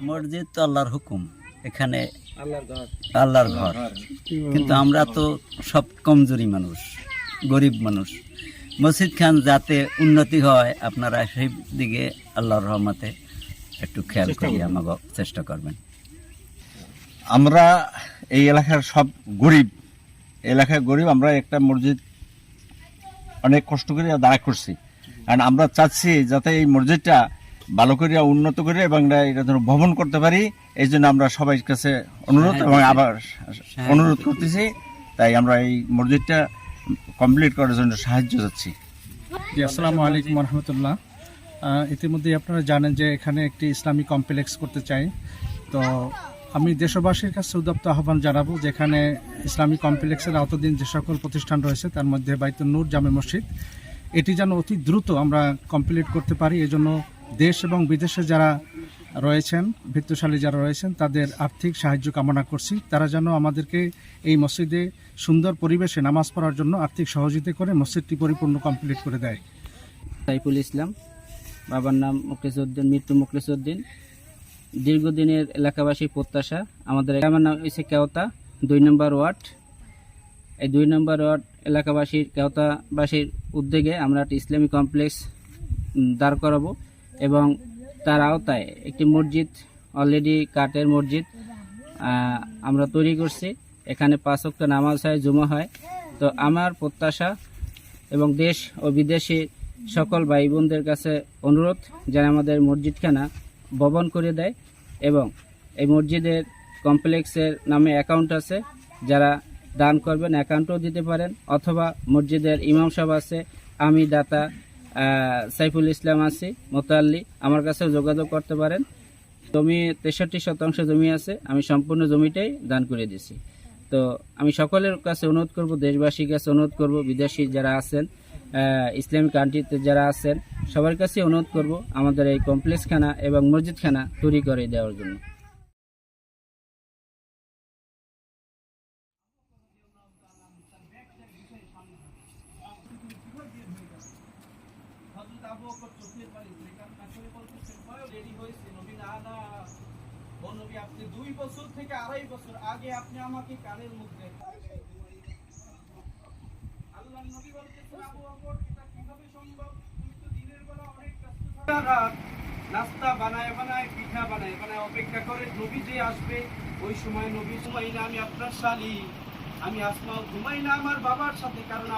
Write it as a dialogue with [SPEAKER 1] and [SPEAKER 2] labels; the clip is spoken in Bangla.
[SPEAKER 1] মসজিদ তো আল্লাহর হুকুম, এখানে আল্লাহর ঘর, কিন্তু আমরা তো সব কমজোরি মানুষ, গরিব মানুষ। মসজিদ খান যাতে উন্নতি হয়, আপনারা সেই দিকে আল্লাহর রহমতে একটু খেয়াল করি আমাকে চেষ্টা করবেন।
[SPEAKER 2] আমরা এই এলাকার সব গরিব, এলাকায় গরিব। আমরা একটা মসজিদ অনেক কষ্ট করে দাঁড়া করছি, কারণ আমরা চাচ্ছি যাতে এই মসজিদটা ভালো করে উন্নত করে এবং এটা যেন ভবন করতে পারি। এই জন্য আমরা সবাই কাছে অনুরোধ এবং আবার অনুরোধ করতেছি। তাই আমরা এই মসজিদটা কমপ্লিট করার জন্য সাহায্য চাচ্ছি।
[SPEAKER 3] আসসালামু আলাইকুম রহমতুল্লাহ। ইতিমধ্যে আপনারা জানেন যে এখানে একটি ইসলামিক কমপ্লেক্স করতে চাই। তো আমি দেশবাসীর কাছে উদাত্ত আহ্বান জানাবো, যেখানে ইসলামিক কমপ্লেক্সের আওতাধীন যে সকল প্রতিষ্ঠান রয়েছে তার মধ্যে বাইতুন নূর জামে মসজিদ, এটি যেন অতি দ্রুত আমরা কমপ্লিট করতে পারি। এজন্য দেশ এবং বিদেশে যারা রয়েছেন, ভিত্তিশালী যারা রয়েছেন, তাদের আর্থিক সাহায্য কামনা করছি। তারা যেন আমাদেরকে এই মসজিদে সুন্দর পরিবেশে নামাজ পড়ার জন্য আর্থিক সহযোগিতা করে মসজিদটি পরিপূর্ণ কমপ্লিট করে দেয়।
[SPEAKER 4] সাইফুল ইসলাম, বাবার নাম মুখলিসউদ্দিন, মৃত্যু মুখলিসউদ্দিন। দীর্ঘদিনের এলাকাবাসীর প্রত্যাশা। আমাদের গ্রামের নাম হচ্ছে কেওতা, 2 নম্বর ওয়ার্ড। এই 2 নম্বর ওয়ার্ড এলাকাবাসীর, কেওতাবাসীর উদ্যোগে আমরা একটি ইসলামী কমপ্লেক্স দাঁড় করাবো এবং তার আওতায় একটি মসজিদ, অলরেডি কাঠের মসজিদ আমরা তৈরি করছি। এখানে 5 ওয়াক্ত নামাজ হয়, জুমা হয়। তো আমার প্রত্যাশা এবং দেশ ও বিদেশি সকল ভাই বোনদের কাছে অনুরোধ যেন আমাদের মসজিদখানা ভবন করে দেয় এবং এই মসজিদের কমপ্লেক্সের নামে অ্যাকাউন্ট আছে, যারা দান করবেন অ্যাকাউন্টও দিতে পারেন, অথবা মসজিদের ইমাম সাহেব আছে, আমি দাতা সাইফুল ইসলাম আছি, মোতাল্লি, আমার কাছেও যোগাযোগ করতে পারেন। জমি 63% জমি আছে, আমি সম্পূর্ণ জমিটাই দান করে দিছি। তো আমি সকলের কাছে অনুরোধ করব, দেশবাসীর কাছে অনুরোধ করব, বিদেশি যারা আছেন, ইসলামিক কান্ট্রিতে যারা আছেন, সবার কাছে অনুরোধ করব আমাদের এই কমপ্লেক্সখানা এবং মসজিদখানা তৈরি করে দেওয়ার জন্য।
[SPEAKER 5] আপনি 2 বছর থেকে 2.5 বছর আগে আপনি আমাকে কানের মুখে আল্লাহর নবী বলতেছেন, আবু বকর এটা কিভাবে সম্ভব? তুমি তো দিনের বেলা অনেক ব্যস্ত থাকো, নাস্তা বানায় বানায়, পিঠা বানায় বানায় অপেক্ষা করে নবী যে আসবে। ওই সময় নবী ঘুমাই না, আমি আপনার শালী, আমি আসমা ঘুমাই না আমার বাবার সাথে, কারণ